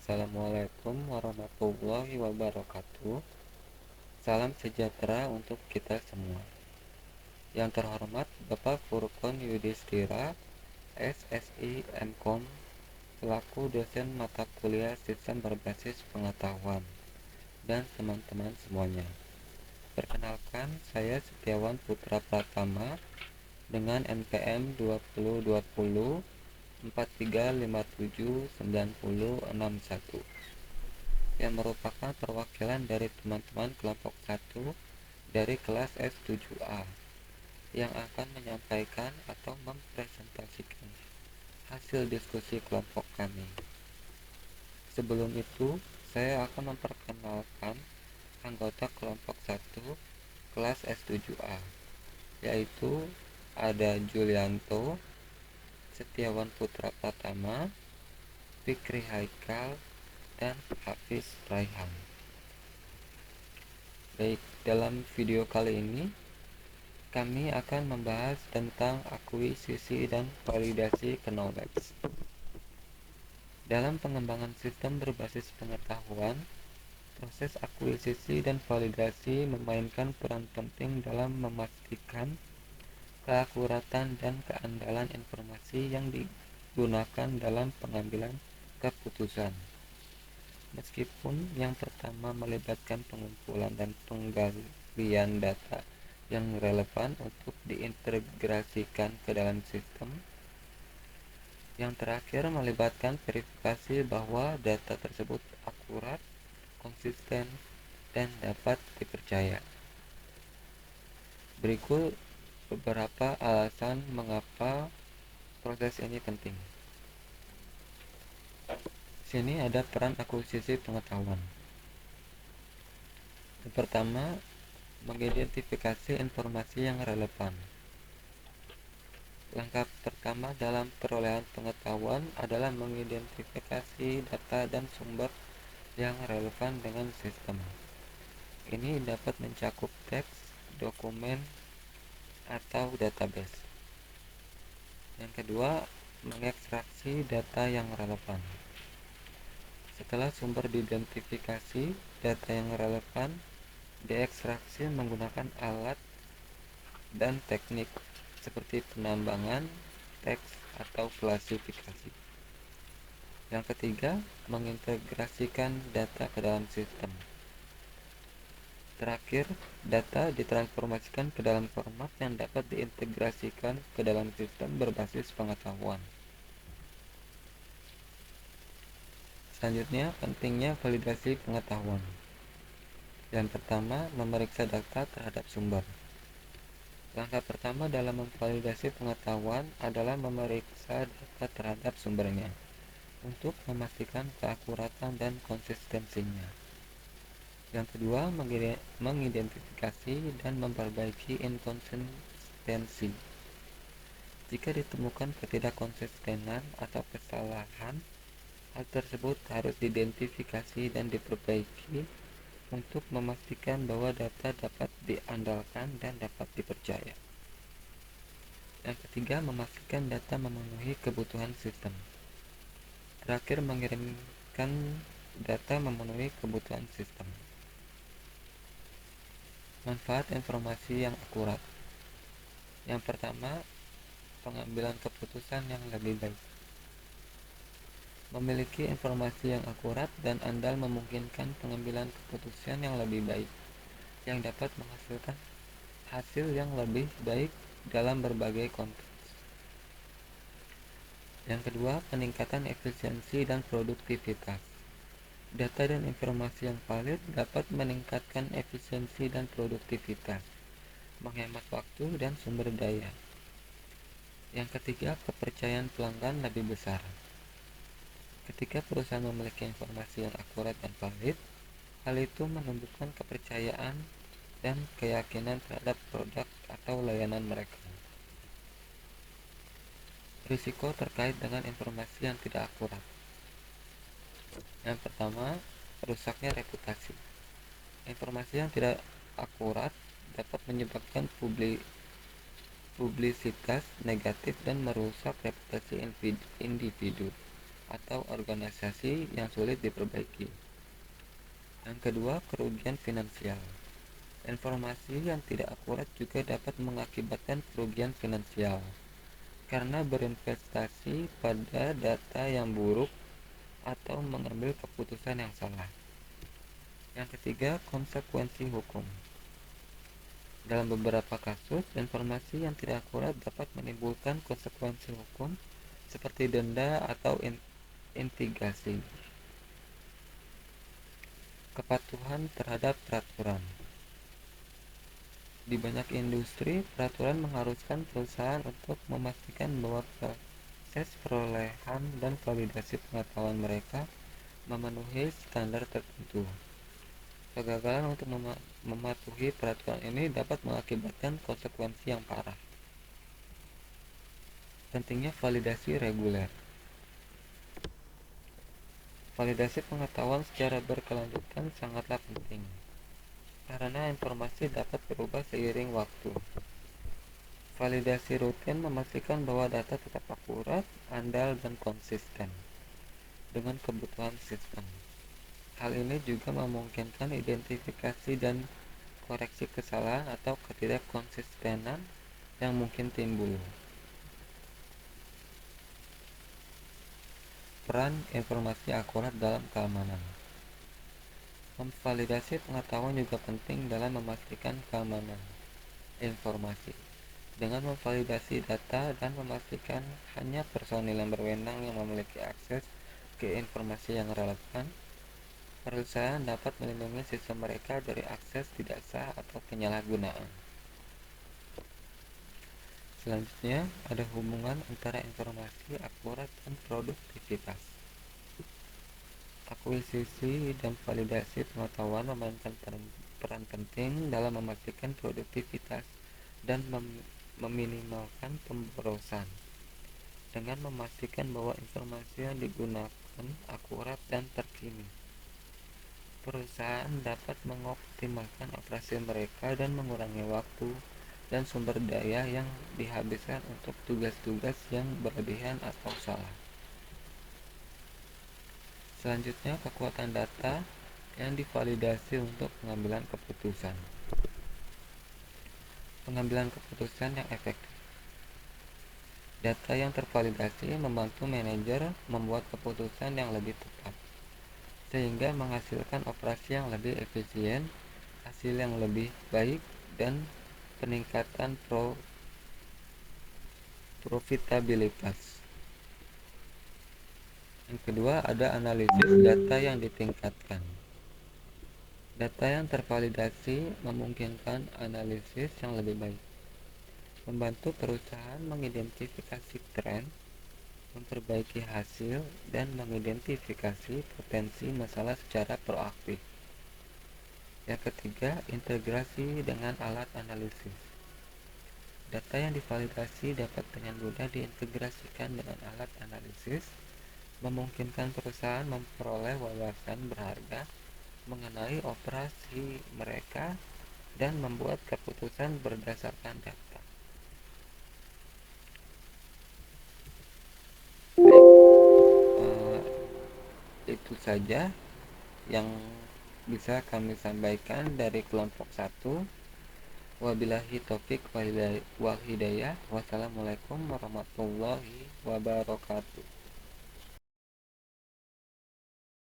Assalamualaikum warahmatullahi wabarakatuh. Salam sejahtera untuk kita semua. Yang terhormat Bapak Furqon Yudhistira, SSI MKom, selaku dosen mata kuliah Sistem Berbasis Pengetahuan, dan teman-teman semuanya. Perkenalkan, saya Setiawan Putra Pratama dengan NPM 2020 43579061, yang merupakan perwakilan dari teman-teman kelompok 1 dari kelas S7A yang akan menyampaikan atau mempresentasikan hasil diskusi kelompok kami. Sebelum itu, saya akan memperkenalkan anggota kelompok 1 kelas S7A, yaitu ada Julianto, Setiawan Putra Pratama, Fikri Haikal, dan Hafiz Raihan. Baik, dalam video kali ini kami akan membahas tentang akuisisi dan validasi knowledge. Dalam pengembangan sistem berbasis pengetahuan, proses akuisisi dan validasi memainkan peran penting dalam memastikan keakuratan dan keandalan informasi yang digunakan dalam pengambilan keputusan. Meskipun yang pertama melibatkan pengumpulan dan penggalian data yang relevan untuk diintegrasikan ke dalam sistem, yang terakhir melibatkan verifikasi bahwa data tersebut akurat, konsisten, dan dapat dipercaya. Berikut beberapa alasan mengapa proses ini penting. Sini ada peran akuisisi pengetahuan. Yang pertama, mengidentifikasi informasi yang relevan. Langkah pertama dalam perolehan pengetahuan adalah mengidentifikasi data dan sumber yang relevan dengan sistem. Ini dapat mencakup teks, dokumen, atau database. Yang kedua, mengekstraksi data yang relevan. Setelah sumber diidentifikasi, data yang relevan diekstraksi menggunakan alat dan teknik seperti penambangan, teks, atau klasifikasi. Yang ketiga, mengintegrasikan data ke dalam sistem. Terakhir, data ditransformasikan ke dalam format yang dapat diintegrasikan ke dalam sistem berbasis pengetahuan. Selanjutnya, pentingnya validasi pengetahuan. Yang pertama, memeriksa data terhadap sumber. Langkah pertama dalam memvalidasi pengetahuan adalah memeriksa data terhadap sumbernya untuk memastikan keakuratan dan konsistensinya. Yang kedua, mengidentifikasi dan memperbaiki inkonsistensi. Jika ditemukan ketidakkonsistenan atau kesalahan, hal tersebut harus diidentifikasi dan diperbaiki untuk memastikan bahwa data dapat diandalkan dan dapat dipercaya. Yang ketiga, memastikan data memenuhi kebutuhan sistem. Terakhir, mengirimkan data memenuhi kebutuhan sistem. Manfaat informasi yang akurat. Yang pertama, pengambilan keputusan yang lebih baik. Memiliki informasi yang akurat dan andal memungkinkan pengambilan keputusan yang lebih baik, yang dapat menghasilkan hasil yang lebih baik dalam berbagai konteks. Yang kedua, peningkatan efisiensi dan produktivitas. Data dan informasi yang valid dapat meningkatkan efisiensi dan produktivitas, menghemat waktu dan sumber daya. Yang ketiga, kepercayaan pelanggan lebih besar. Ketika perusahaan memiliki informasi yang akurat dan valid, hal itu menumbuhkan kepercayaan dan keyakinan terhadap produk atau layanan mereka. Risiko terkait dengan informasi yang tidak akurat. Yang pertama, rusaknya reputasi. Informasi yang tidak akurat dapat menyebabkan publisitas negatif dan merusak reputasi individu atau organisasi yang sulit diperbaiki. Yang kedua, kerugian finansial. Informasi yang tidak akurat juga dapat mengakibatkan kerugian finansial karena berinvestasi pada data yang buruk atau mengambil keputusan yang salah. Yang ketiga, konsekuensi hukum. Dalam beberapa kasus, informasi yang tidak akurat dapat menimbulkan konsekuensi hukum seperti denda atau intimidasi. Kepatuhan terhadap peraturan. Di banyak industri, peraturan mengharuskan perusahaan untuk memastikan bahwa proses perolehan dan validasi pengetahuan mereka memenuhi standar tertentu. Kegagalan untuk mematuhi peraturan ini dapat mengakibatkan konsekuensi yang parah. Pentingnya validasi reguler. Validasi pengetahuan secara berkelanjutan sangatlah penting, karena informasi dapat berubah seiring waktu. Validasi rutin memastikan bahwa data tetap akurat, andal, dan konsisten dengan kebutuhan sistem. Hal ini juga memungkinkan identifikasi dan koreksi kesalahan atau ketidakkonsistenan yang mungkin timbul. Peran informasi akurat dalam keamanan. Memvalidasi pengetahuan juga penting dalam memastikan keamanan informasi. Dengan memvalidasi data dan memastikan hanya personil yang berwenang yang memiliki akses ke informasi yang relevan, perusahaan dapat melindungi sistem mereka dari akses tidak sah atau penyalahgunaan. Selanjutnya, ada hubungan antara informasi akurat dan produktivitas. Akuisisi dan validasi pengetahuan memainkan peran penting dalam memastikan produktivitas dan meminimalkan pemborosan. Dengan memastikan bahwa informasi yang digunakan akurat dan terkini, perusahaan dapat mengoptimalkan operasi mereka dan mengurangi waktu dan sumber daya yang dihabiskan untuk tugas-tugas yang berlebihan atau salah. Selanjutnya, kekuatan data yang divalidasi untuk pengambilan keputusan. Pengambilan keputusan yang efektif. Data yang tervalidasi membantu manajer membuat keputusan yang lebih tepat, sehingga menghasilkan operasi yang lebih efisien, hasil yang lebih baik, dan peningkatan profitabilitas. Yang kedua, ada analisis data yang ditingkatkan. Data yang tervalidasi memungkinkan analisis yang lebih baik, membantu perusahaan mengidentifikasi tren, memperbaiki hasil, dan mengidentifikasi potensi masalah secara proaktif. Yang ketiga, integrasi dengan alat analisis. Data yang divalidasi dapat dengan mudah diintegrasikan dengan alat analisis, memungkinkan perusahaan memperoleh wawasan berharga mengenai operasi mereka dan membuat keputusan berdasarkan data. Baik, itu saja yang bisa kami sampaikan dari kelompok 1. Wabillahi taufik wal hidayah. Wassalamualaikum warahmatullahi wabarakatuh.